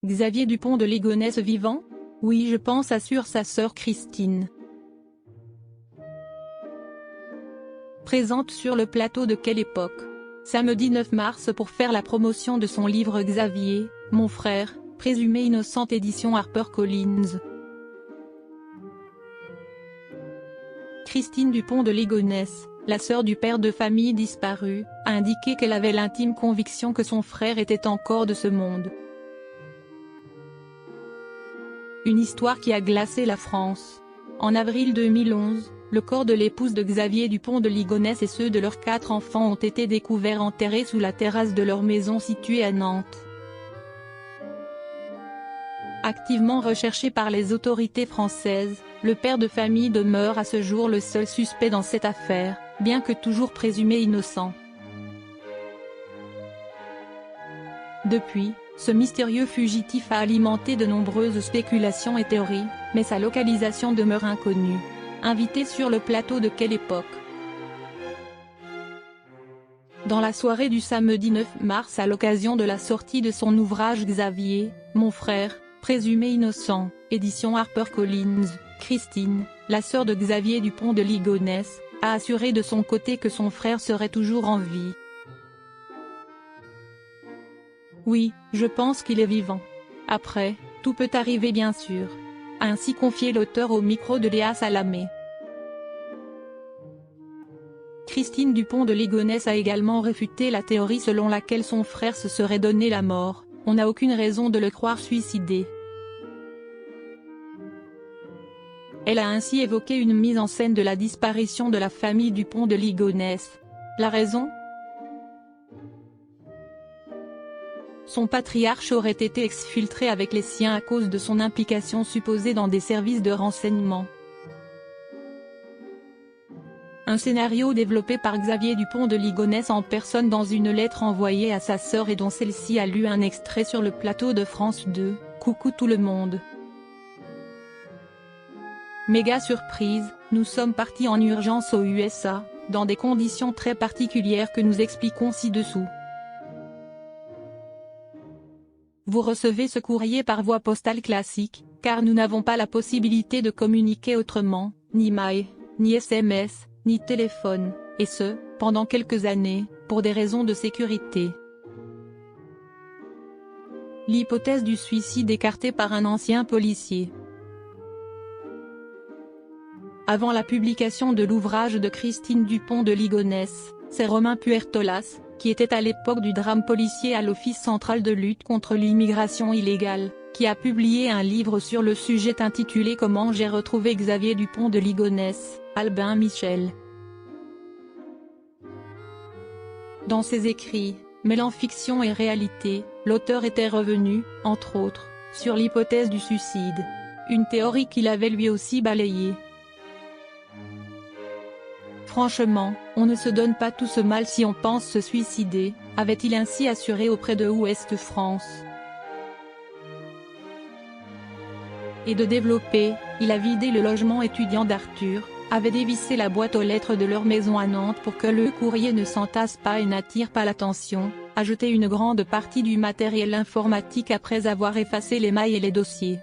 Xavier Dupont de Ligonnès vivant? Oui, je pense, assure sa sœur Christine. Présente sur le plateau de Quelle époque? Samedi 9 mars pour faire la promotion de son livre Xavier, mon frère, présumé innocent édition HarperCollins. Christine Dupont de Ligonnès, la sœur du père de famille disparu, a indiqué qu'elle avait l'intime conviction que son frère était encore de ce monde. Une histoire qui a glacé la France. En avril 2011, le corps de l'épouse de Xavier Dupont de Ligonnès et ceux de leurs 4 enfants ont été découverts enterrés sous la terrasse de leur maison située à Nantes. Activement recherché par les autorités françaises, le père de famille demeure à ce jour le seul suspect dans cette affaire, bien que toujours présumé innocent. Depuis, ce mystérieux fugitif a alimenté de nombreuses spéculations et théories, mais sa localisation demeure inconnue. Invité sur le plateau de Quelle époque? Dans la soirée du samedi 9 mars à l'occasion de la sortie de son ouvrage Xavier, mon frère, présumé innocent, édition HarperCollins, Christine, la sœur de Xavier Dupont de Ligonnès, a assuré de son côté que son frère serait toujours en vie. Oui, je pense qu'il est vivant. Après, tout peut arriver bien sûr. A ainsi confié l'auteur au micro de Léa Salamé. Christine Dupont de Ligonnès a également réfuté la théorie selon laquelle son frère se serait donné la mort. On n'a aucune raison de le croire suicidé. Elle a ainsi évoqué une mise en scène de la disparition de la famille Dupont de Ligonnès. La raison? Son patriarche aurait été exfiltré avec les siens à cause de son implication supposée dans des services de renseignement. Un scénario développé par Xavier Dupont de Ligonnès en personne dans une lettre envoyée à sa sœur et dont celle-ci a lu un extrait sur le plateau de France 2, Coucou tout le monde. Méga surprise, nous sommes partis en urgence aux USA, dans des conditions très particulières que nous expliquons ci-dessous. Vous recevez ce courrier par voie postale classique, car nous n'avons pas la possibilité de communiquer autrement, ni mail, ni SMS, ni téléphone, et ce, pendant quelques années, pour des raisons de sécurité. L'hypothèse du suicide écartée par un ancien policier. Avant la publication de l'ouvrage de Christine Dupont de Ligonnès, c'est Romain Puertolas, qui était à l'époque du drame policier à l'Office central de lutte contre l'immigration illégale, qui a publié un livre sur le sujet intitulé Comment j'ai retrouvé Xavier Dupont de Ligonnès, Albin Michel. Dans ses écrits, mêlant fiction et réalité, l'auteur était revenu, entre autres, sur l'hypothèse du suicide. Une théorie qu'il avait lui aussi balayée. Franchement, on ne se donne pas tout ce mal si on pense se suicider, avait-il ainsi assuré auprès de Ouest France. Et de développer, il a vidé le logement étudiant d'Arthur, avait dévissé la boîte aux lettres de leur maison à Nantes pour que le courrier ne s'entasse pas et n'attire pas l'attention, a jeté une grande partie du matériel informatique après avoir effacé les mails et les dossiers.